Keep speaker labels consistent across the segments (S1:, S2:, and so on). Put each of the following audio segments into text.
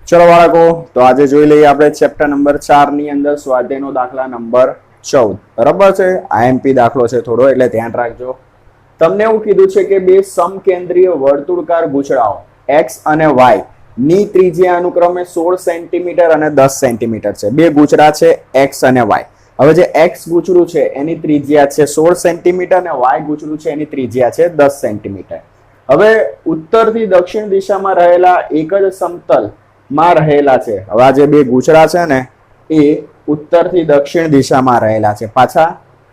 S1: ચલો બાળકો, તો આજે જોઈ લઈએ આપણે ચેપ્ટર નંબર 4 ની અંદર સ્વાધ્યાયનો દાખલા નંબર 14. બરાબર છે. આઈએમપી દાખલો છે થોડો, એટલે ધ્યાન રાખજો. તમને એવું કીધું છે કે બે સમકેન્દ્રીય વર્તુળાકાર ગૂંચળાઓ x અને y ની ત્રિજ્યા અનુક્રમે 16 સેન્ટીમીટર અને 10 સેન્ટીમીટર છે. બે ગૂંચળા છે x અને y. હવે જે x ગૂંચળું છે એની ત્રિજ્યા છે 16 સેન્ટીમીટર અને y ગૂંચળું છે એની ત્રિજ્યા છે 10 સેન્ટીમીટર. હવે ઉત્તરથી દક્ષિણ દિશામાં રહેલા એક જ સમતલ માં રહેલા છે. હવે આ જે બે ગૂંચળા છે ને એ ઉત્તરથી દક્ષિણ દિશામાં રહેલા છે, પાછા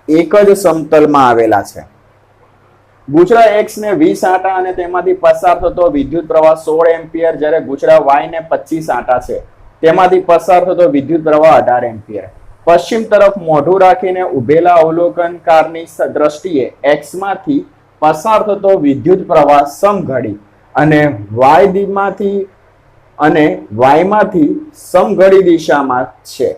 S1: એક જ સમતલમાં આવેલા છે. ગૂંચળા x ને 20 આંટા અને તેમાંથી પસાર થતો વિદ્યુત પ્રવાહ 16 એમ્પિયર, જ્યારે ગૂંચળા y ને 25 આંટા છે તેમાંથી પસાર થતો વિદ્યુત પ્રવાહ 18 એમ્પિયર. પશ્ચિમ તરફ મોઢું રાખીને ઉભેલા અવલોકનકારની દ્રષ્ટિએ x માંથી પસાર થતો વિદ્યુત પ્રવાહ સમઘડી અને y માંથી સમઘડી દિશામાં છે.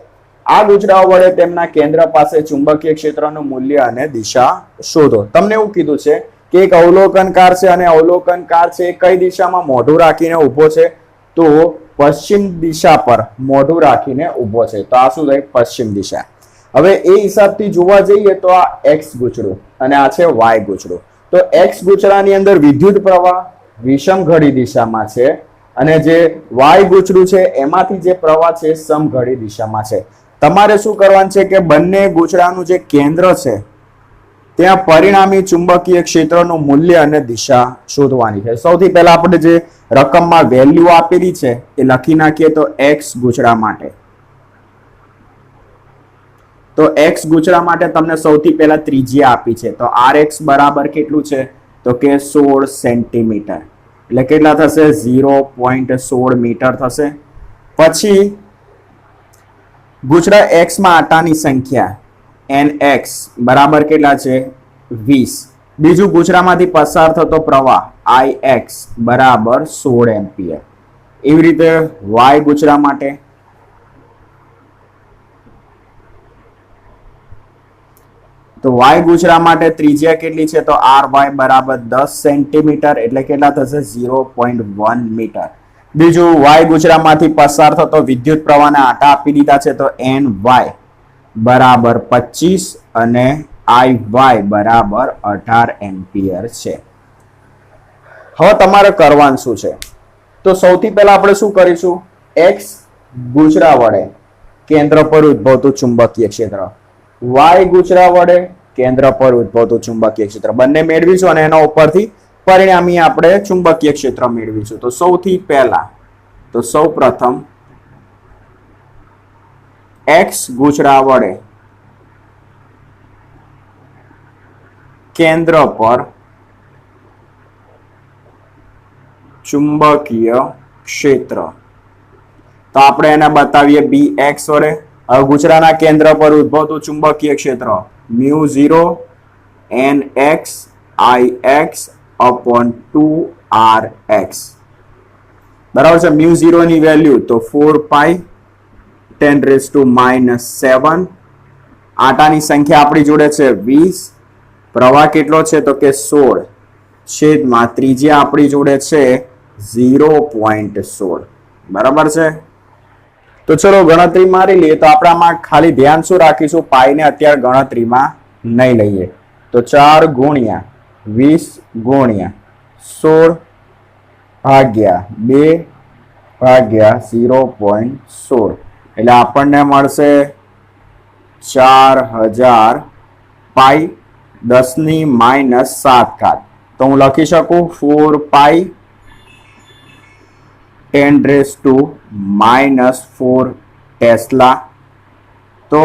S1: આ ગૂંચળાઓ વડે તેમના કેન્દ્ર પાસે ચુંબકીય ક્ષેત્રનું મૂલ્ય અને દિશા શોધો. તમને એવું કીધું છે કે એક અવલોકનકાર છે અને અવલોકનકાર છે કઈ દિશામાં મોઢું રાખીને ઊભો છે? તો પશ્ચિમ દિશા પર મોઢું રાખીને ઊભો છે. તો આ શું થાય? પશ્ચિમ દિશા. હવે એ હિસાબથી જોવા જઈએ તો આ x ગૂંચળું અને આ છે y ગૂંચળું. તો x ગૂંચળાની અંદર વિદ્યુત પ્રવાહ વિષમઘડી દિશામાં છે અને જે y ગૂંચળું છે એમાંથી જે પ્રવાહ છે સમઘડી દિશામાં છે. તમારે શું કરવાનું છે કે બંને ગૂંચળાનું જે કેન્દ્ર છે ત્યાં પરિણામી ચુંબકીય ક્ષેત્રનું મૂલ્ય અને દિશા શોધવાની છે. સૌથી પહેલા આપણે જે રકમમાં વેલ્યુ આપેલી છે એ લખી નાખીએ. તો x ગૂંચળા માટે, તો x ગૂંચળા માટે તમને સૌથી પહેલા ત્રિજ્યા આપી છે. તો rx બરાબર કેટલું છે? તો કે 16 સેન્ટીમીટર, એટલે કેટલા થશે? 0.16 મીટર થશે. પછી ગૂંચળા x માં આંટાની સંખ્યા nx બરાબર કેટલા છે? 20. બીજું ગૂંચળામાંથી પસાર થતો પ્રવાહ ix બરાબર 16 એમ્પિયર. એવી રીતે y ગૂંચળા માટે, તો y ગૂંચળા માટે ત્રિજ્યા કેટલી છે? તો ry બરાબર 10 સેન્ટીમીટર, એટલે કેટલા થશે? 0.1 મીટર. બીજું y ગૂંચળામાંથી પસાર થતો વિદ્યુત પ્રવાહના આંટા આપી દીધા છે. તો ny બરાબર 25 અને iy બરાબર 18 એમ્પિયર છે. હવે તમારે કરવાનું શું છે? તો સૌથી પહેલા આપણે શું કરીશું? x ગૂંચળા વડે કેન્દ્ર પર ઉદ્ભવતું ચુંબકીય ક્ષેત્ર, y ગૂંચળા વડે કેન્દ્ર પર ઉદ્ભવતું ચુંબકીય ક્ષેત્ર બંને મેળવીશું અને એના ઉપરથી પરિણામી આપણે ચુંબકીય ક્ષેત્ર મેળવીશું. તો સૌથી પહેલા, તો સૌ પ્રથમ x ગૂંચળા વડે કેન્દ્ર પર ચુંબકીય ક્ષેત્ર, તો આપણે એને બતાવીએ bx વડે. હવે ગૂંચળાના કેન્દ્ર પર ઉદ્ભવતું ચુંબકીય ક્ષેત્ર μ0 nx ix upon 2rx બરાબર છે. μ0 ની વેલ્યુ તો 4 પાઈ 10⁻⁻7. આંટાની સંખ્યા આપણી જોડે છે 20. પ્રવાહ કેટલો છે? તો કે 16 છેદમાં ત્રિજ્યા આપણી જોડે છે 0.16. બરાબર છે. તો ચલો ગણતરી મારી લઈએ. તો આપણામાં ખાલી ધ્યાન શું રાખીશું? પાઈને અત્યારે ગણતરીમાં નહીં લઈએ. તો 4 ગુણ્યા 20 ગુણ્યા 16 ભાગ્યા 2 ભાગ્યા 0.16, એટલે આપણને મળશે 4000 પાઈ 10⁻⁷. તો હું લખી શકું 4 પાઈ 10⁻⁴ ટેસ્લા. તો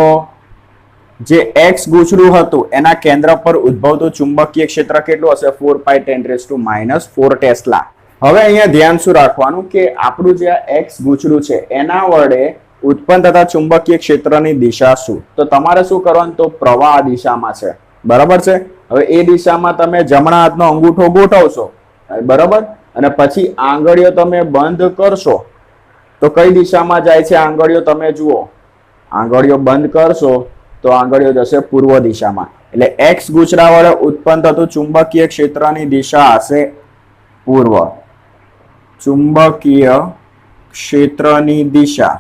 S1: જે x ગૂંચળું હતું એના કેન્દ્ર પર ઉદ્ભવતું ચુંબકીય ક્ષેત્ર કેટલું હશે? 4 પાઈ 10⁻⁴ ટેસ્લા. હવે અહીંયા ધ્યાન શું રાખવાનું કે આપણું જે x ગૂંચળું છે એના વડે ઉત્પન્ન થતા ચુંબકીય ક્ષેત્રની દિશા શું? તો તમારે શું કરવાનું? તો પ્રવાહ દિશામાં છે. બરાબર છે. હવે એ દિશામાં તમે જમણા હાથનો અંગૂઠો ગોઠવશો, બરાબર, અને પછી આંગળીઓ તમે બંધ કરશો તો કઈ દિશામાં જાય છે આંગળીઓ? તમે જુઓ, આંગળીઓ બંધ કરશો તો આંગળીઓ જશે પૂર્વ દિશામાં. એટલે x ગૂંચળા વડે ઉત્પન્ન થતું ચુંબકીય ક્ષેત્રની દિશા હશે પૂર્વ. ચુંબકીય ક્ષેત્રની દિશા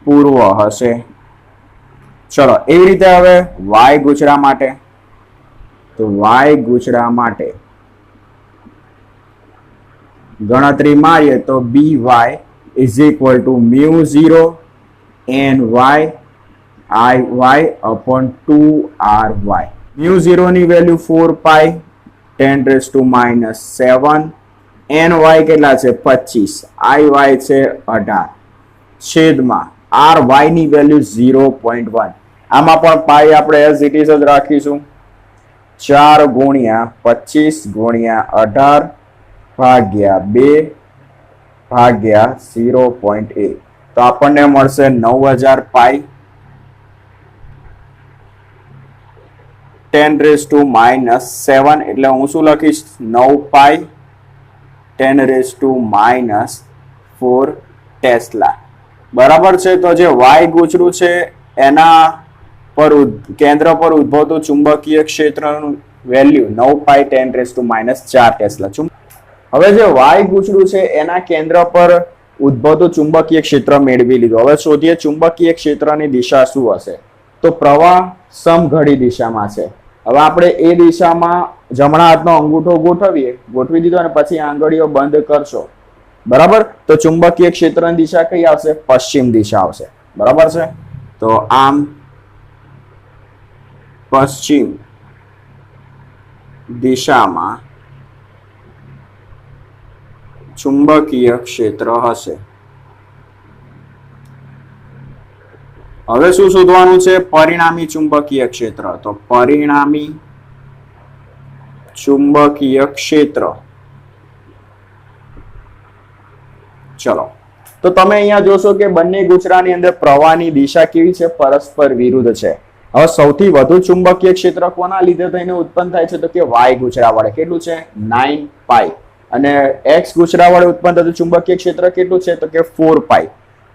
S1: પૂર્વ હશે. ચલો એવી રીતે હવે વાય ગુચરા માટે, તો વાય ગુચરા માટે ગણતરી મારીએ તો B Y is equal to mu 0 n y i y upon 2 ry. Mu 0 ની વેલ્યુ 4 પાઈ 10⁻⁷ એન વાય કેટલા છે 25, આઈ વાય છે 18 છેદમાં આર વાય ની વેલ્યુ 0.1. આમાં પણ પાઈ આપણે એઝ ઇટ ઇઝ જ રાખીશું. 4 ગુણ્યા 25 ગુણ્યા 18 ભાગ્યા 2 ભાગ્યા 0.8, તો આપણને મળશે 9000 પાઈ 10⁻⁷. એટલે હું શું લખીશ 9 પાઈ 10⁻⁴ ટેસ્લા. બરાબર છે. તો જે વાય ગુચરું છે એના પર કેન્દ્ર પર ઉદ્ભવતું ચુંબકીય ક્ષેત્રનું વેલ્યુ 9 પાઈ 10⁻⁴ ટેસ્લા. હવે જે વાય ગુચરું છે એના કેન્દ્ર પર ઉદ્ભવતું ચુંબકીય ક્ષેત્ર મેળવી લીધું. હવે શોધીએ ચુંબકીય ક્ષેત્રની દિશા શું હશે. તો પ્રવાહ સમઘડી દિશામાં છે. હવે આપણે એ દિશામાં જમણા હાથનો અંગૂઠો ગોઠવી દીધો અને પછી આંગળીઓ બંધ કરશો. બરાબર. તો ચુંબકીય ક્ષેત્રની દિશા કઈ આવશે? પશ્ચિમ દિશા આવશે. બરાબર છે. તો આમ પશ્ચિમ દિશામાં ચુંબકીય ક્ષેત્ર હશે. હવે શું શોધવાનું છે? પરિણામી ચુંબકીય ક્ષેત્ર. તો પરિણામી ચુંબકીય ક્ષેત્ર. ચલો, તો તમે અહીંયા જોશો કે બંને ગુચરાની અંદર પ્રવાહની દિશા કેવી છે? પરસ્પર વિરુદ્ધ છે. હવે સૌથી વધુ ચુંબકીય ક્ષેત્ર કોના લીધે થઈને ઉત્પન્ન થાય છે? તો કે વાય ગુચરા વડે. કેટલું છે? 9 પાઈ. અને એક્સ ગુચરા વડે ઉત્પન્ન થતું ચુંબકીય ક્ષેત્ર કેટલું છે? તો કે 4 પાઈ.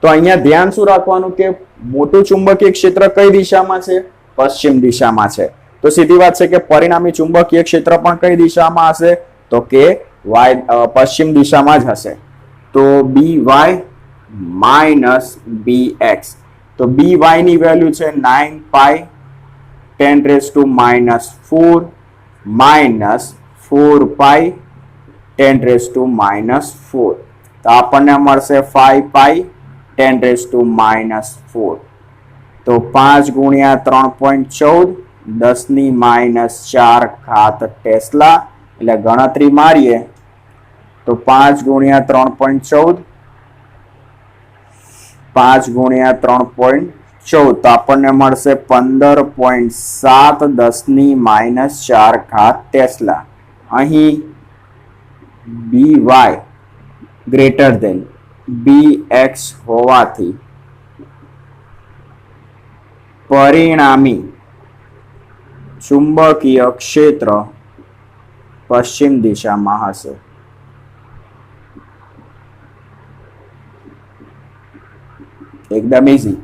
S1: તો અહીંયા ધ્યાન શું રાખવાનું કે મોટું ચુંબકીય ક્ષેત્ર કઈ દિશામાં છે? પશ્ચિમ દિશામાં છે. તો સીધી વાત છે કે પરિણામી ચુંબકીય ક્ષેત્ર પણ કઈ દિશામાં હશે? તો કે પશ્ચિમ દિશામાં જ હશે. તો બી વાય માઇનસ બી એક્સ. તો બી વાય ની વેલ્યુ છે 9 પાઈ 10⁻⁴ માઇનસ 4 પાઈ 10⁻⁴. તો આપણને મળશે 5 પાઈ 10⁻⁴. તો 5 ગુણ્યા 3.14 10⁻⁴ ટેસ્લા. એટલે ગણતરી મારીએ તો 5 ગુણ્યા 3.14 5 ગુણ્યા 3.14 તો આપણને મળશે 15.7 10⁻⁴ ટેસ્લા. અહીં બી વાય ગ્રેટર ધેન બી એક્સ હોવાથી પરિણામી ચુંબકીય ક્ષેત્ર પશ્ચિમ દિશામાં હશે. એકદમ ઇઝી.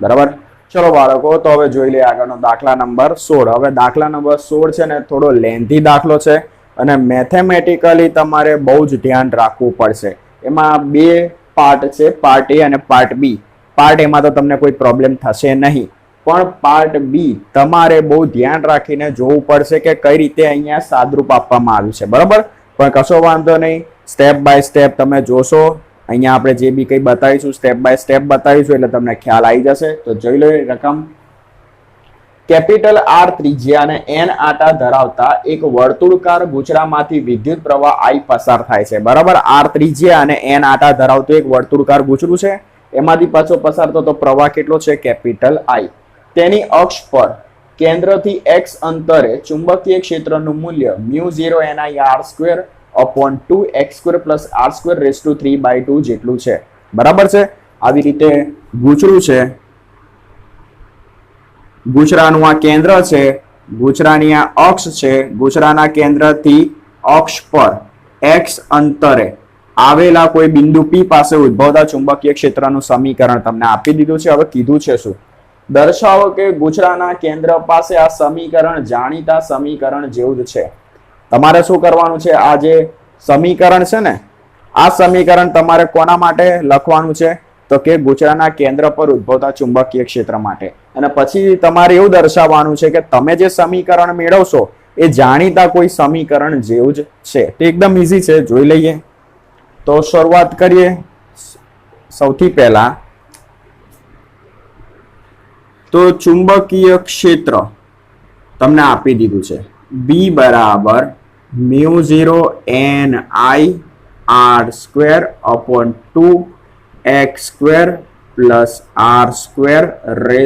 S1: બરાબર. ચલો બાળકો, તો હવે જોઈ લઈએ આગળનો દાખલા નંબર 16. હવે દાખલા નંબર 16 છે ને થોડો લેન્થી દાખલો છે અને મેથેમેટિકલી તમારે બહુ જ ધ્યાન રાખવું પડશે. એમાં 2 પાર્ટ છે, પાર્ટ એ અને પાર્ટ બી. પાર્ટ એમાં તો તમને કોઈ પ્રોબ્લેમ થશે નહીં, પણ પાર્ટ બી તમારે બહુ ધ્યાન રાખીને જોવું પડશે કે કઈ રીતે અહીંયા સાદરૂપ આપવામાં આવ્યું છે. બરાબર. પણ કશો વાંધો નહીં, સ્ટેપ બાય સ્ટેપ તમે જોશો. અહીંયા આપણે જે બી કંઈ બતાવીશું સ્ટેપ બાય સ્ટેપ બતાવીશું એટલે તમને ખ્યાલ આવી જશે. તો જોઈ લો રકમ. કેપિટલ આર ત્રિજ્યા અને એન આટા ધરાવતા એક વર્તુળકાર ગુચરામાંથી વિદ્યુત પ્રવાહ આઈ પસાર થાય છે. બરાબર. આર ત્રિજ્યા અને એન આટા ધરાવતું એક વર્તુળકાર ગુચરું છે. એમાંથી પાછો પસાર થતો પ્રવાહ કેટલો છે? કેપિટલ આઈ. તેની અક્ષ પર કેન્દ્રથી એક્સ અંતરે ચુંબકીય ક્ષેત્રનું મૂલ્ય μ0 NIr² અપોન 2x² + r² 3/2 જેટલું છે. બરાબર છે. આવી રીતે ગુચરું છે. ગુચરાનું આ કેન્દ્ર છે, ગુચરાની આ અક્ષ છે. ગુચરાના કેન્દ્રથી અક્ષ પર x અંતરે આવેલા કોઈ બિંદુ P પાસે ઉદ્ભવતા ચુંબકીય ક્ષેત્રનું સમીકરણ તમને આપી દીધું છે. હવે કીધું છે શું? દર્શાવો કે ગુચરાના કેન્દ્ર પાસે આ સમીકરણ જાણીતા સમીકરણ જેવું જ છે. તમારે શું કરવાનું છે? આ જે સમીકરણ છે ને, આ સમીકરણ તમારે કોના માટે લખવાનું છે? તો કે ગુચરાના કેન્દ્ર પર ઉદ્ભવતા ચુંબકીય ક્ષેત્ર માટે. અને પછી તમારે એવું દર્શાવવાનું છે કે તમે જે સમીકરણ મેળવશો એ જાણીતા કોઈ સમીકરણ જેવું જ છે. તે એકદમ ઈઝી છે, જોઈ લઈએ. તો શરૂઆત કરીએ. સૌથી પહેલા તો ચુંબકીય ક્ષેત્ર તમને આપી દીધું છે, B બરાબર μ0 NI r² / 2x² + r²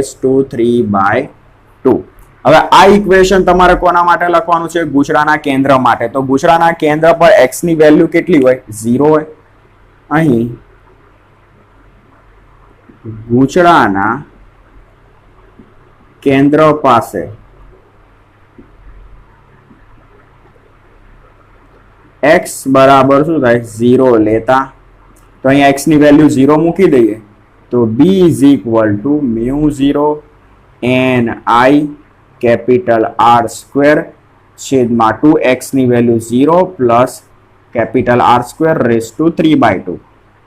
S1: / 3/2. હવે આ ઇક્વેશન તમારે કોના માટે લખવાનું છે? ગુચરાના કેન્દ્ર માટે. તો ગુચરાના કેન્દ્ર પર x ની વેલ્યુ કેટલી હોય? 0 હોય. અહીં ગુચરાના કેન્દ્ર પાસે x બરાબર શું થાય? 0 લેતા. તો અહીંયા x ની વેલ્યુ 0 મૂકી દઈએ તો b = μ0 NI R² છેદમાં 2x ની વેલ્યુ 0 પ્લસ R² / 3/2.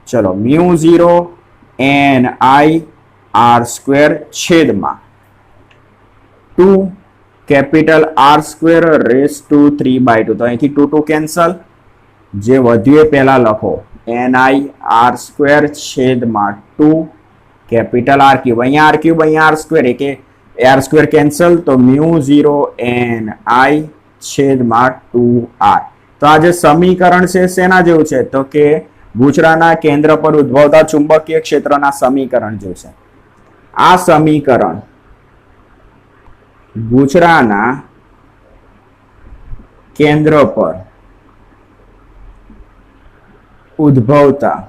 S1: ચલો, μ0 NI R² છેદમાં 2 R² / 3/2. તો અહીંથી 2 કેન્સલ. જે વધ્યું એ પહેલા લખો, NI R² છેદમાં 2 R³. અહીંયા R³ અહીંયા R², કે R² કેન્સલ. તો μ0 NI છેદમાં 2R. તો આ જે સમીકરણ છે શેના જેવું છે? તો કે ગુચરાના કેન્દ્ર પર ઉદ્ભવતા ચુંબકીય ક્ષેત્રના સમીકરણ જેવું છે. આ સમીકરણ ગુચરાના કેન્દ્ર પર ઉદ્ભવતા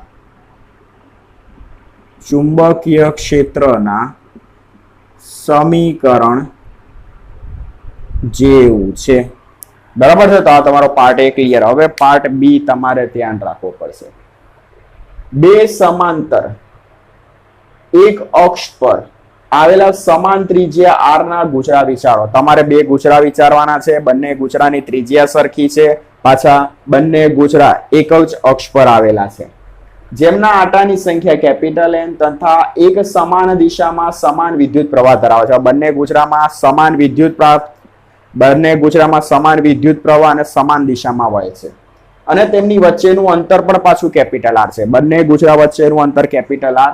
S1: ચુંબકીય ક્ષેત્રના સમીકરણ જેવું છે. બરાબર છે? તો આ તમારો પાર્ટ A ક્લિયર. હવે પાર્ટ B તમારે ધ્યાન રાખવો પડશે. બે સમાંતર એક અક્ષ પર આવેલા સમાન ત્રિજ્યા r ના ગુચરા વિચારો. તમારે બે ગુચરા વિચારવાના છે. બંને ગુચરાની ત્રિજ્યા સરખી છે. પાછા બંને ગુચરા એક જ અક્ષ પર આવેલા છે. જેમના આટાની સંખ્યા N તથા એક સમાન દિશામાં સમાન વિદ્યુત પ્રવાહ ધરાવે છે. બંને ગુચરામાં સમાન વિદ્યુત પ્રવાહ અને સમાન દિશામાં વહે છે. અને તેમની વચ્ચેનું અંતર પણ પાછું R છે. બંને ગુચરા વચ્ચેનું અંતર R.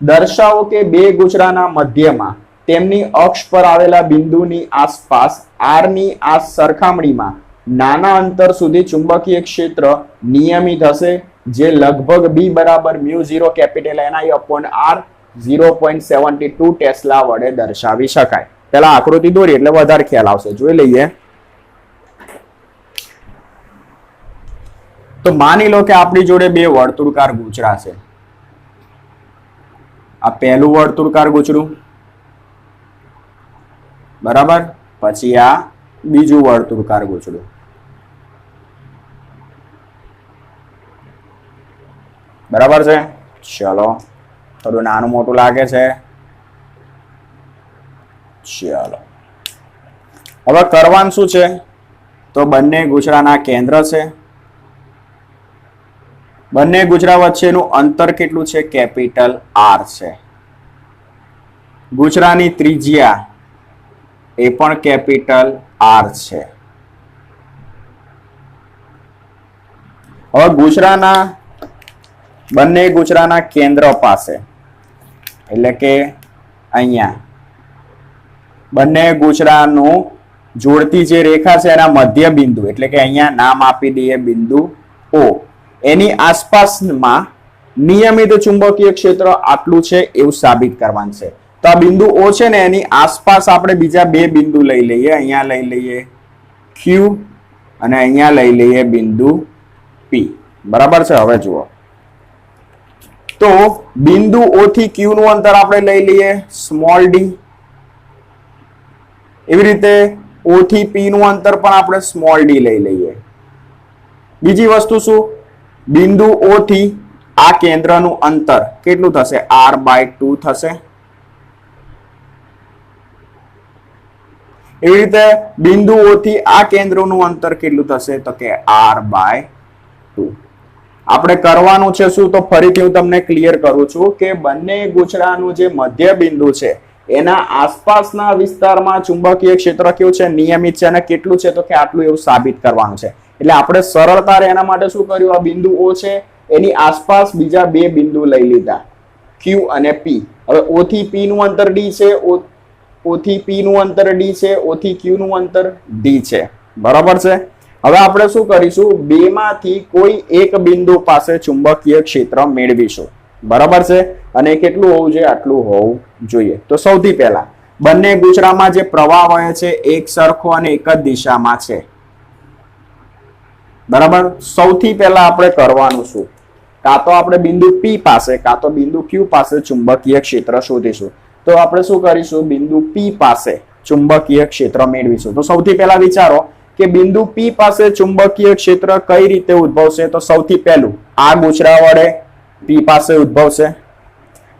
S1: દર્શાવો કે બે ગુચરાના મધ્યમાં તેમની અક્ષ પર આવેલા બિંદુની આસપાસ r ની આ સરખામણીમાં નાના અંતર સુધી ચુંબકીય ક્ષેત્ર નિયમિત હશે, જે લગભગ B બરાબર μ0 NI r 0.72 ટેસ્લા વડે દર્શાવી શકાય. પહેલા આકૃતિ દોરી એટલે વધારે ખ્યાલ આવશે. જોઈ લઈએ. તો માની લો કે આપણી જોડે બે વર્તુળાકાર ગુચરા છે. આ પહેલું વર્તુળાકાર ગુચરું, બરાબર. પછી આ બીજું વર્તુળાકાર ગુચરું. બરાબર છે? ચલો, થોડું નાનું મોટું લાગે છે. ચલો, હવે કરવાનું શું છે? તો બંને ગુચરાના કેન્દ્ર છે. બંને ગુચરા વચ્ચેનું અંતર કેટલું છે? R છે. ગુચરાની ત્રિજ્યા એ પણ R છે. હવે બંને ગુચરાના કેન્દ્ર પાસે, એટલે કે અહીંયા બંને ગુચરાનું જોડતી જે રેખા છે એના મધ્ય બિંદુ, એટલે કે અહીંયા નામ આપી દઈએ બિંદુ O. એની આસપાસમાં નિયમિત ચુંબકીય ક્ષેત્ર આટલું છે એવું સાબિત કરવાનું છે. તો આ બિંદુ O છે ને, એની આસપાસ આપણે બીજા બે બિંદુ લઈ લઈએ. અહીંયા લઈ લઈએ Q અને અહીંયા લઈ લઈએ બિંદુ P. બરાબર છે? હવે જુઓ, તો બિંદુ O થી Q નું અંતર આપણે લઈ લઈએ d. એવી રીતે O થી P નું અંતર પણ આપણે d લઈ લઈએ. બીજી વસ્તુ શું? બિંદુ O થી આ કેન્દ્રનું અંતર કેટલું થશે? r/2 થશે. એવી રીતે બિંદુ O થી આ કેન્દ્રનું અંતર કેટલું થશે? તો કે r/2. 2. આપણે કરવાનું છે શું, તો ફરીથી હું તમને ક્લિયર કરું છું કે બંને ગૂંચળાનું જે મધ્ય બિંદુ છે એના આસપાસના વિસ્તારમાં ચુંબકીય ક્ષેત્ર કેવું છે, નિયમિત છે, અને કેટલું છે તો કે આટલું એવું સાબિત કરવાનું છે. એટલે આપણે સરળતા રહે એના માટે શું કર્યું, આ બિંદુ O છે એની આસપાસ બીજા બે બિંદુ લઈ લીધા, Q અને P. હવે O થી P નું અંતર D છે, O થી P નું અંતર D છે, O થી Q નું અંતર D છે. બરાબર છે. હવે આપણે શું કરીશું, બેમાંથી કોઈ એક બિંદુ પાસે ચુંબકીય ક્ષેત્ર મેળવીશું. બરાબર છે. અને કેટલું હોવું જોઈએ, આટલું હોવું જોઈએ. તો સૌથી પહેલા બંને ગૂંચળામાં જે પ્રવાહ વહે છે એક સરખો અને એક જ દિશામાં છે. બરાબર. સૌથી પહેલા આપણે કરવાનું શું, કાં તો આપણે બિંદુ P પાસે કાં તો બિંદુ Q પાસે ચુંબકીય ક્ષેત્ર શોધીશું. તો આપણે શું કરીશું, બિંદુ P પાસે ચુંબકીય ક્ષેત્ર મેળવીશું. તો સૌથી પહેલા વિચારો કે બિંદુ P પાસે ચુંબકીય ક્ષેત્ર કઈ રીતે ઉદ્ભવશે. તો સૌથી પહેલું આ ગૂંચળા વડે P પાસે ઉદ્ભવશે,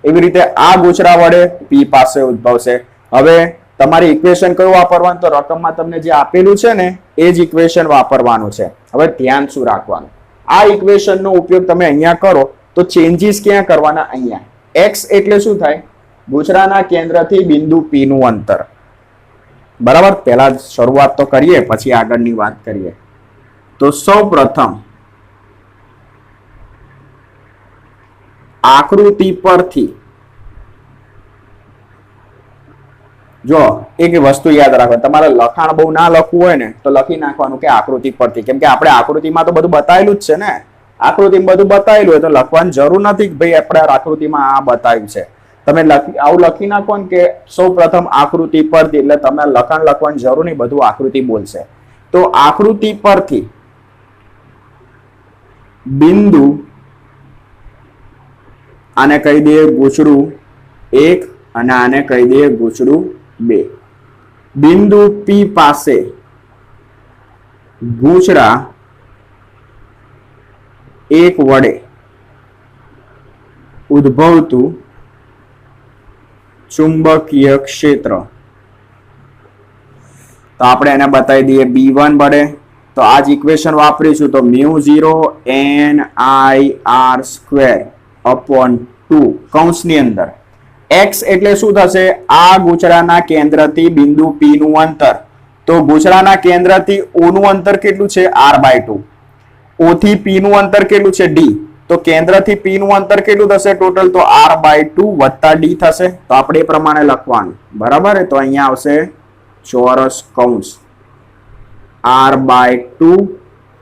S1: એવી રીતે આ ગૂંચળા વડે P પાસે ઉદ્ભવશે. હવે તમારી ઇક્વેશન કયું વાપરવાનું, તો રકમમાં તમને જે આપેલું છે ને એ જ ઇક્વેશન વાપરવાનું છે. હવે ધ્યાન શું રાખવાનું, આ ઇક્વેશનનો ઉપયોગ તમે અહીંયા કરો તો ચેન્જીસ ક્યાં કરવાના, અહીંયા. x એટલે શું થાય, ગૂંચળાના કેન્દ્રથી બિંદુ P નું અંતર. બરાબર. પહેલા શરૂઆત તો કરીએ પછી આગળની વાત કરીએ. તો સૌ પ્રથમ આકૃતિ પરથી જો એક વસ્તુ યાદ રાખો, તમારે લખાણ બહુ ના લખવું હોય ને તો લખી નાખવાનું કે આકૃતિ પરથી, કેમ કે આપણે આકૃતિમાં તો બધું બતાવેલું જ છે ને. આકૃતિમાં બધું બતાવેલું હોય તો લખવાની જરૂર નથી કે ભાઈ આપણે આકૃતિમાં આ બતાવ્યું છે. તમે આવું લખી નાખો ને કે સૌ પ્રથમ આકૃતિ પરથી, એટલે તમે લખાણ લખવાની જરૂર નહીં, બધું આકૃતિ બોલશે. તો આકૃતિ પરથી બિંદુ, આને કહી દઈએ ગૂંચળું 1 અને આને કહી દઈએ ગૂંચળું 2. બિંદુ P પાસે ગૂંચળા 1 વડે ઉદ્ભવતું ચુંબકીય ક્ષેત્ર, તો આપણે એને બતાવી દઈએ B1 વડે. તો આ જ ઇક્વેશન વાપરીશું. તો μ0 NIR² upon 2 કૌંસની અંદર x એટલે શું થશે, આ ગૂંચળાના કેન્દ્રથી બિંદુ P નું અંતર. તો ગૂંચળાના કેન્દ્રથી O નું અંતર કેટલું છે, r/2. O થી P નું અંતર કેટલું છે, D. તો કેન્દ્રથી P નું અંતર કેટલું થશે ટોટલ, તો r/2 વત્તા D થશે. તો આપણે એ પ્રમાણે લખવાનું. બરાબર. તો અહીંયા આવશે ચોરસ કૌંસ r/2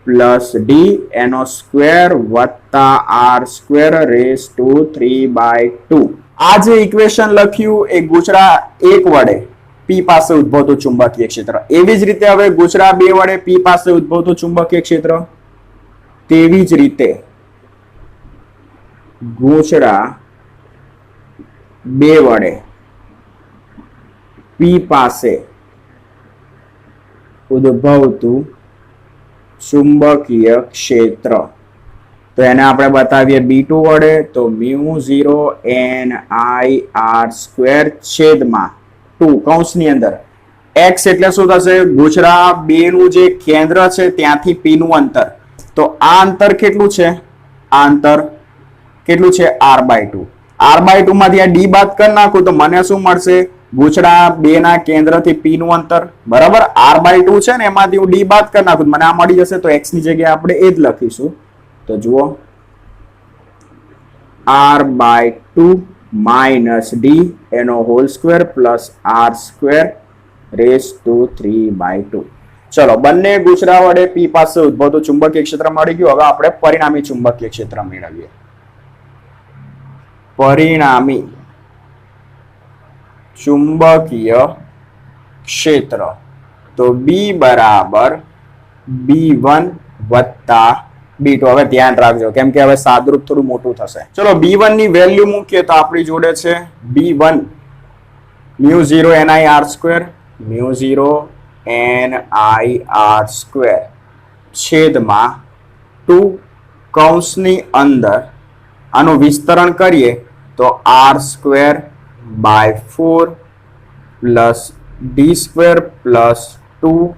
S1: પ્લસ D એનો સ્ક્વેર વત્તા r²⁵ આ જે ઇક્વેશન લખ્યું એ ગૂંચળા 1 વડે P પાસે ઉદ્ભવતું ચુંબકીય ક્ષેત્ર. એવી જ રીતે હવે ગૂંચળા 2 વડે P પાસે ઉદ્ભવતું ચુંબકીય ક્ષેત્ર, તેવી જ રીતે ગૂંચળા 2 વડે P પાસે ઉદ્ભવતું ચુંબકીય ક્ષેત્ર, તો એને આપણે બતાવીએ B2 વડે. તો μ0 NIR² છેદમાં 2 કૌંસની અંદર x એટલે શું થશે, ગૂંચળા 2 નું જે કેન્દ્ર છે ત્યાંથી P નું અંતર. તો આ અંતર કેટલું છે, આ અંતર કેટલું છે, r/2. r/2 માંથી આ D બાદ કરી નાખું તો મને શું મળશે, ગૂંચળા 2 ના કેન્દ્રથી P નું અંતર. બરાબર. r/2 છે ને એમાંથી હું D બાદ કરી નાખું મને આ મળી જશે. તો x ની જગ્યાએ આપણે એ જ લખીશું. તો જુઓ r/2 માઇનસ D એનો હોલ સ્ક્વેર પ્લસ r²⁵2. ચલો, બંને ગૂંચળા વડે P પાસે ઉદ્ભવતું ચુંબકીય ક્ષેત્ર મળી ગયું. હવે આપણે પરિણામી ચુંબકીય ક્ષેત્ર મેળવીએ. પરિણામી ચુંબકીય ક્ષેત્ર, તો B બરાબર B1 વત્તા B2. હવે ધ્યાન રાખજો કેમ કે હવે સાદરૂપ થોડું મોટું થશે. ચલો, B1 ની વેલ્યુ મૂકીએ તો આપણી જોડે છે B1 μ0 NIR² μ0 NIR² છેદમાં 2 કૌંસની અંદર આનું વિસ્તરણ કરીએ તો r²/4 plus D² plus 2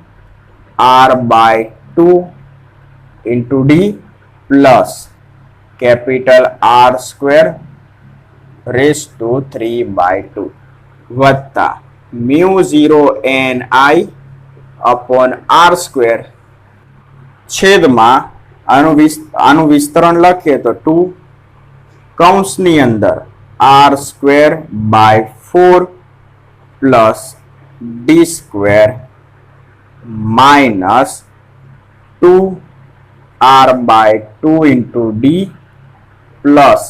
S1: r/2 into D plus capital R square raise to 3/2 વત્તા mu 0 N I upon R square છેદમાં આનું વિસ્તરણ લખીએ તો 2 કૌંસની અંદર R square by 4 plus D square minus 2r by 2 into D plus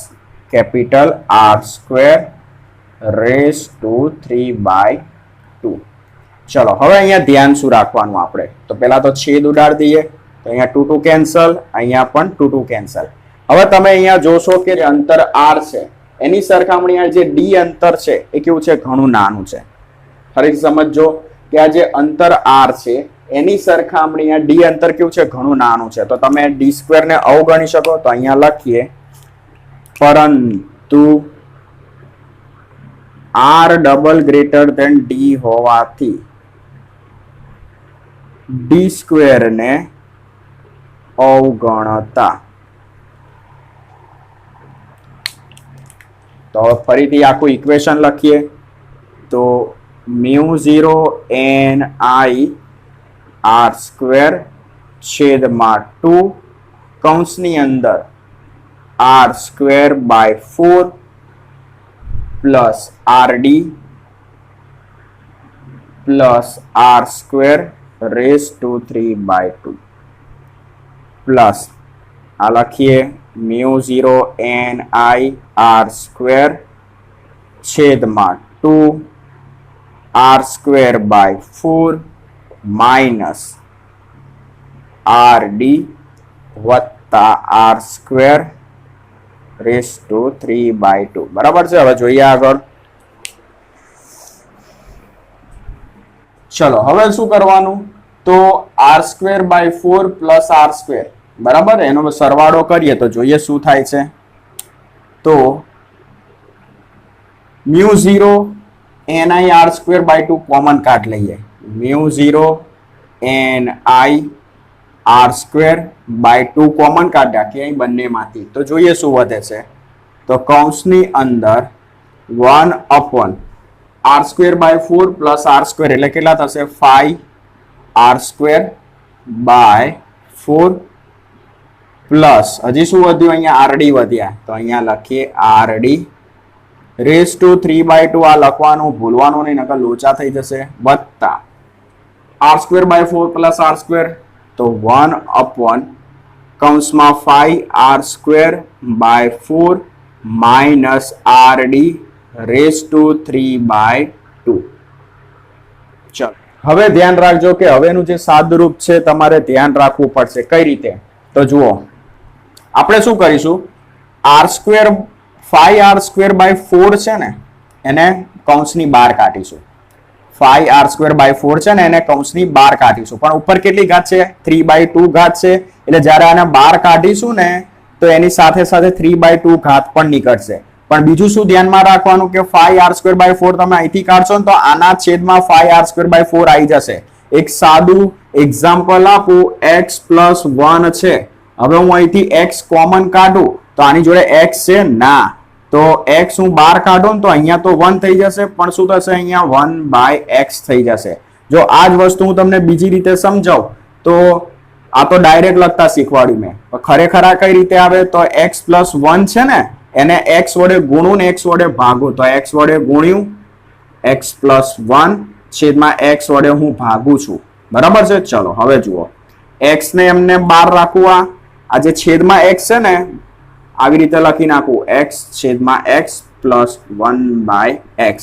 S1: capital R square raise to 3/2. ચલો હવે અહીંયા ધ્યાન શું રાખવાનું આપણે તો પહેલા તો છેદ ઉડાડી દઈએ તો અહીંયા 2 2 કેન્સલ, અહીંયા પણ 2 2 કેન્સલ. હવે તમે અહીંયા જોશો કે જે અંતર r છે એની સરખામણીમાં જે d અંતર છે એ કેવું છે, ઘણું નાનું છે. ફરીથી સમજો કે આ જે અંતર r છે એની સરખામણીમાં d અંતર કેવું છે, ઘણું નાનું છે. તો તમે d સ્ક્વેર ને અવગણી શકો તો અહીંયા લખીએ પરંતુ r double greater than d હોવાથી d સ્ક્વેર ને અવગણતા. તો ફરીથી આખું ઇક્વેશન લખીએ તો mu 0 N I R square છેદમાં 2 કૌંસની અંદર R square by 4 plus R D plus R square raise to 3/2 plus આ લખીએ mu 0 N I R square છેદમાં 2 R square by 4 minus R D વત્તા આર સ્ક્વેર રેસ ટુ 3/2. બરાબર છે. હવે જોઈએ આગળ. ચલો હવે શું કરવાનું તો R square by 4 plus R square બરાબર એનો સરવાળો કરીએ તો જોઈએ શું થાય છે. તો mu 0 N I R square by 2 common કાઢ લઈએ. Mu 0 N I R square by 2 common કાઢ્યા કે અહીં બંનેમાંથી તો જોઈએ શું વધે છે. તો કૌંસની અંદર 1 upon R square by 4 plus R square એટલે કેટલા થશે 5 આર સ્ક્વેર બાય 4 પ્લસ હજી શું વધ્યું અહીંયા આરડી વધ્યા તો અહીંયા લખીએ આરડી રેસ ટુ 3/2. આ લખવાનું ભૂલવાનું નહીં નકર લોચા થઈ જશે વત્તા R square by 4 plus R square તો 1 અપોન કૌંસમાં 5 R square by 4 minus R D raise to 3/2. ચલો હવે ધ્યાન રાખજો કે હવેનું જે સાદુરૂપ છે તમારે ધ્યાન રાખવું પડશે. કઈ રીતે તો જુઓ આપણે શું કરીશું R square 5r square by 4 છે ને એને કૌંસની બહાર કાઢીશું. 5r સ્ક્વેર બાય 4 છે ને એને કૌંસની બહાર કાઢીશું પણ ઉપર કેટલી ઘાત છે 3/2 ઘાત છે એટલે જ્યારે આને બહાર કાઢીશું ને તો એની સાથે સાથે 3/2 ઘાત પણ નીકળશે. પણ બીજું શું ધ્યાનમાં રાખવાનું કે 5r સ્ક્વેર બાય 4 તમે અહીંથી કાઢશો ને તો આના છેદમાં 5r સ્ક્વેર બાય 4 આવી જશે. એક સાદું એક્ઝામ્પલ આપું x પ્લસ 1 છે. હવે હું અહીંથી x કોમન કાઢું તો આની જોડે x છે ના તો x હું બહાર કાઢું ને તો અહીંયા તો 1 થઈ જશે પણ શું થશે અહીંયા 1/x થઈ જશે. જો આ જ વસ્તુ હું તમને બીજી રીતે સમજાવું તો આ તો ડાયરેક્ટ લખતા શીખવાડ્યું મેં ખરેખર આ કઈ રીતે આવે તો x પ્લસ 1 છે ને એને x વડે ગુણું ને x વડે ભાગું તો x વડે ગુણ્યું x પ્લસ 1 છેદમાં x વડે હું ભાગું છું. બરાબર છે. ચલો હવે જુઓ x ને એમને બહાર રાખવું આ જે છેદમાં x છે ને આવી રીતે લખી નાખું x છેદમાં x plus 1/x.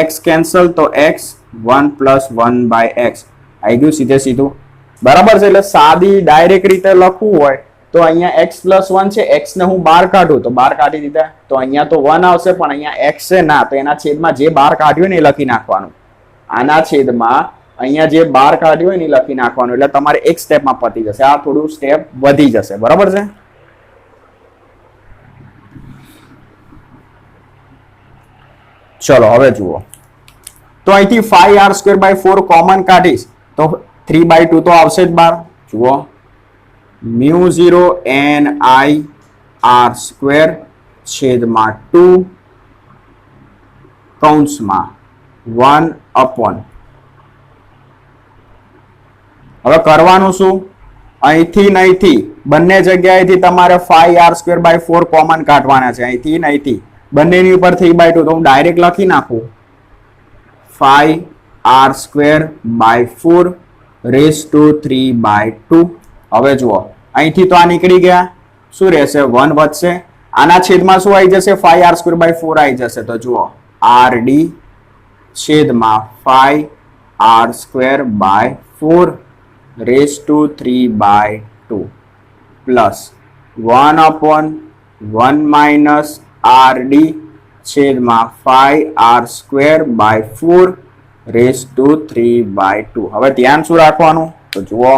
S1: x cancel તો x 1 પ્લસ 1/x આવી ગયું સીધે સીધું. બરાબર છે. એટલે સાદી ડાયરેક્ટ રીતે લખવું હોય તો અહીંયા x પ્લસ 1 છે x ને હું બહાર કાઢું તો બહાર કાઢી દીધા તો અહીંયા તો 1 આવશે પણ અહીંયા x છે ના તો એના છેદમાં જે બહાર કાઢ્યું ને એ લખી નાખવાનું. આના છેદમાં અહીંયા જે બહાર કાઢ્યું હોય ને એ લખી નાખવાનું એટલે તમારે એક સ્ટેપમાં પતી જશે. આ થોડું સ્ટેપ વધી જશે. બરાબર છે. ચલો હવે જુઓ તો અહીંથી 5r સ્ક્વેર બાય 4 કોમન કાઢીશ તો 3/2 તો આવશે જ બહાર. જુઓ mu 0 n I r square છેદમાં 2 કૌંસમાં 1 અપોન. હવે કરવાનું શું? અહીંથી ને અહીંથી બંને જગ્યાએથી તમારે 5r² 4 કોમન કાઢવાના છે. અહીંથી ને અહીંથી બંનેની ઉપર 3/2 તો હું ડાયરેક્ટ લખી નાખું 5r² 4 રેઝ ટુ 3/2. હવે જુઓ અહીંથી તો આ નીકળી ગયા, શું રહેશે? 1 વધશે. આના છેદમાં શું આવી જશે? 5r² 4 આવી જશે. તો જુઓ rd છેદમાં 5r² 4 raise to 3/2 plus 1 upon 1 minus rd છેદમાં 5r² 4 રેઝ ટુ 3/2. હવે ધ્યાન શું રાખવાનું? તો જુઓ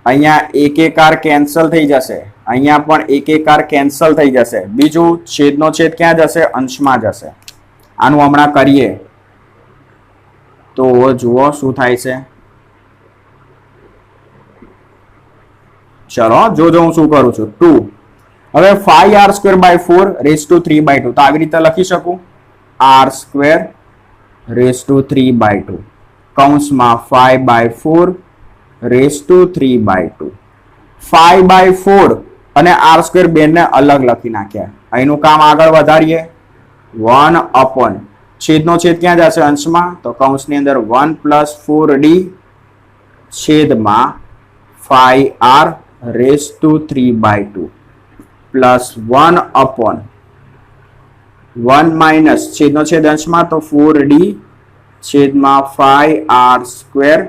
S1: અહીંયા એક r કેન્સલ થઈ જશે, અહીંયા પણ એક r કેન્સલ થઈ જશે. બીજું છેદનો છેદ ક્યાં જશે? અંશમાં જશે. આનું હમણાં કરીએ તો જુઓ શું થાય છે. ચલો જોજો હું શું કરું છું. 2 હવે 5r² 4 રેઝ ટુ 3/2 તો આવી રીતે લખી શકું r² રેઝ ટુ 3/2 કૌંસમાં 5/4 રેઝ ટુ 3/2. 5/4 અને r² બેને અલગ લખી નાખ્યા. અહીંનું કામ આગળ વધારીએ. 1 અપોન છેદનો છેદ ક્યાં જશે? અંશમાં. તો કૌંસની અંદર 1 પ્લસ 4d છેદમાં 5r raise to 3/2 plus 1 upon 1 minus છેદનો છેદ અંશમાં તો 4d છેદમાં 5r²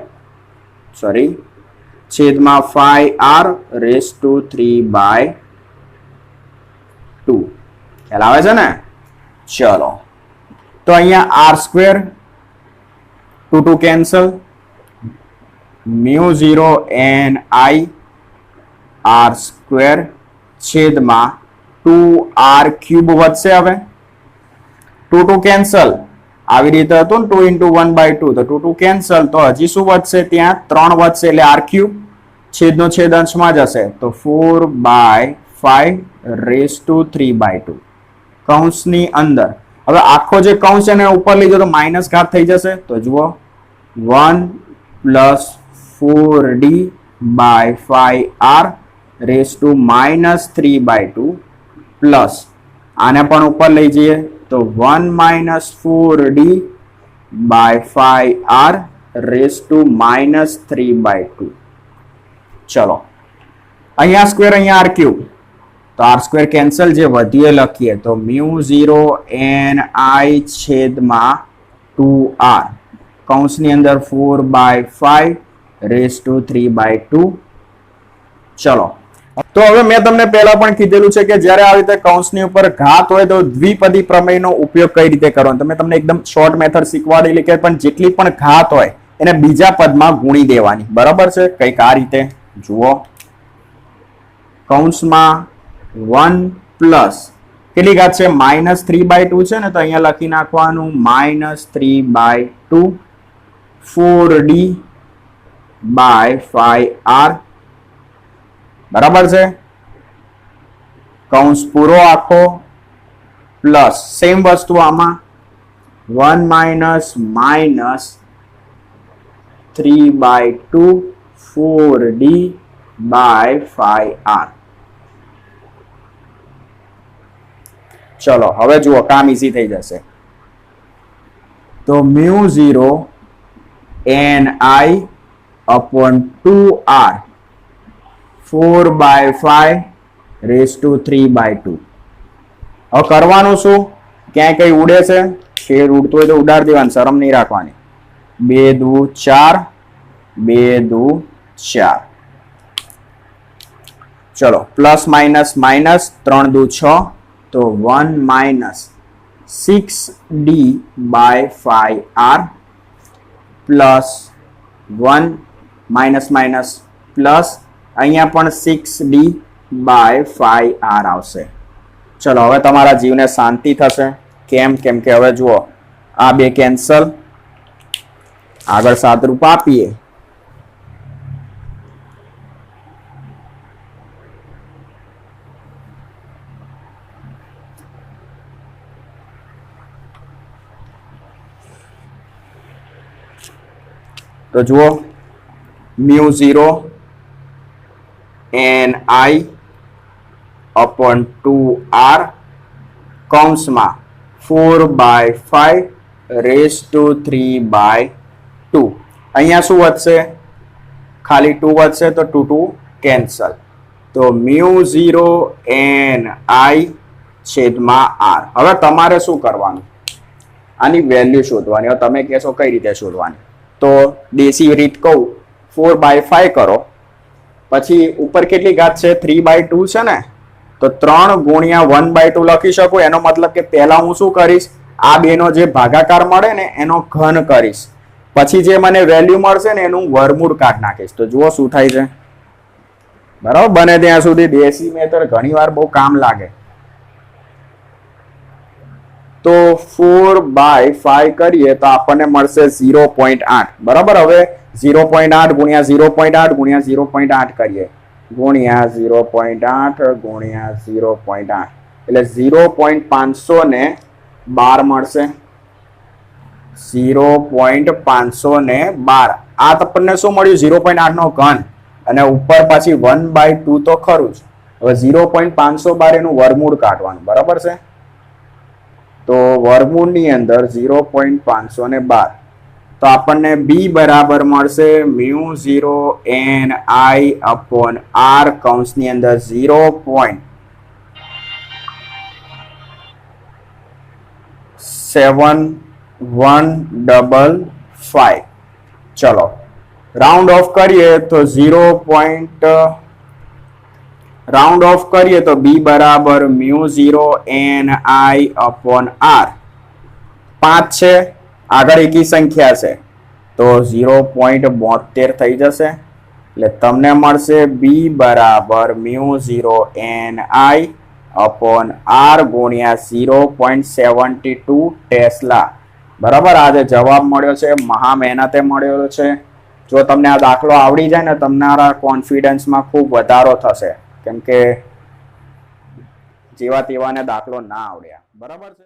S1: છેદમાં 5r રેઝ ટુ 3/2. ખ્યાલ આવે છે ને? ચલો તો અહીંયા r² 2 cancel, mu 0 n I r² છેદમાં 2r³ વધશે. હવે 2 કેન્સલ, આવી રીતે હતું ને 2 × 1/2 તો 2 કેન્સલ, તો હજી શું વધશે? ત્યાં 3 વધશે એટલે r³ છેદનો છેદ અંશમાં જશે તો 4/5 રેઝ ટુ 3/2 કૌંસની અંદર. હવે આખો જે કૌંસ છે ને ઉપર લઈ જાઓ તો માઇનસ ઘાત થઈ જશે. તો જુઓ 1 plus 4d 5r raise to -3/2 plus આને પણ ઉપર લઈ જઈએ તો 1 minus 4d 5r raise to -3/2. ચલો અહીંયા સ્ક્વેર, અહીંયા r³ તો r² કેન્સલ, જે વધીએ લખીએ તો મ્યુ 0 n I છેદમાં 2r કૌંસની અંદર 4/5 રેઝ ટુ 3/2. ચલો તો હવે મેં તમને પહેલા પણ કીધેલું છે કે જ્યારે આવી રીતે કૌંસની ઉપર ઘાત હોય તો દ્વિપદી પ્રમેયનો ઉપયોગ કઈ રીતે કરવાનો. તમે તમને એકદમ શોર્ટ મેથડ શીખવાડેલી કે પણ જેટલી પણ ઘાત હોય એને બીજા પદમાં ગુણી દેવાની. બરાબર છે? કંઈક આ રીતે જુઓ કૌંસમાં 1 પ્લસ કેટલી ઘાત છે? -3/2 છે ને, તો અહીંયા લખી નાખવાનું -3/2 4d 5r. બરાબર છે? કૌંસ પૂરો આખો પ્લસ સેમ વસ્તુ આમાં 1 માઇનસ -3/2 4d 5r. ચલો હવે જુઓ કામ ઈઝી થઈ જશે. તો mu 0 n I upon 2r 4/5 raise to 3/2. હવે કરવાનું શું? ક્યાંય કઈ ઉડે છે? શેર ઉડતું હોય તો ઉડાડી દેવાનું, શરમ નહીં રાખવાની. 2 દુ 4 2 દુ 4. ચલો પ્લસ માઇનસ માઇનસ 3 દુ 6 તો 1 minus 6d 5r plus 1 minus minus plus અહીંયા પણ 6d 5r આવશે. ચલો હવે તમારા જીવને શાંતિ થશે. કેમ? કેમ કે હવે જુઓ આ બે કેન્સલ, આગળ સાદરૂપ આપીએ તો જુઓ મ્યુ 0 ni upon 2r કૌંસમાં 4/5 રેઝ ટુ 3/2. અહીંયા શું વધશે? ખાલી 2 વધશે તો 2 2 કેન્સલ. તો મ્યુ 0 ni છેદમાં r. હવે તમારે શું કરવાનું? આની વેલ્યુ શોધવાની. હવે તમે કહેશો કઈ રીતે શોધવાની? તો દેશી રીત કહું 4/5 કરો, પછી ઉપર કેટલી ઘાત છે? 3/2 છે ને, તો 3 ગુણ્યા 1/2 લખી શકું. એનો મતલબ કે પહેલા હું શું કરીશ? આ બેનો જે ભાગાકાર મળે ને એનો ઘન કરીશ, પછી જે મને વેલ્યુ મળશે ને એનું વર્ગમૂળ કાઢ નાખીશ. તો જુઓ શું થાય છે. બરાબર, બને ત્યાં સુધી દેશી મેથડ ઘણી વાર બહુ કામ લાગે. તો 4/5 કરીએ તો આપણને મળશે 0.8. બરાબર, હવે 0.8 ગુણ્યા 0.8 ગુણ્યા 0.8 કરીએ, ગુણ્યા 0.8 ગુણ્યા 0.8 એટલે 0.512 મળશે. 0.512 આ આપણને શું મળ્યું? 0.8 નો ઘન, અને ઉપર પાછી 1/2 તો ખરું જ. હવે 0.512 એનું વર્ગમૂળ કાઢવાનું. બરાબર છે, તો વર્ગમૂળની અંદર 0.512 તો આપણને b બરાબર મળશે મ્યુ 0 ni upon r કૌંસની અંદર 0.7155. ચલો રાઉન્ડ ઓફ કરીએ તો રાઉન્ડ ઓફ કરીએ તો b બરાબર મ્યુ 0 ni upon r. 5 છે, આગળ એકી સંખ્યા છે તો 0.72 થઈ જશે. એટલે તમને મળશે b બરાબર મ્યુ 0 ni upon r ગુણ્યા 0.72 ટેસ્લા. બરાબર, આ જે જવાબ મળ્યો છે મહા મહેનતે મળ્યો છે. જો તમને આ દાખલો આવડી જાય ને તમારા કોન્ફિડન્સમાં ખૂબ વધારો થશે, કેમ કે જેવા તેવાને દાખલો ના આવડ્યા. બરાબર છે.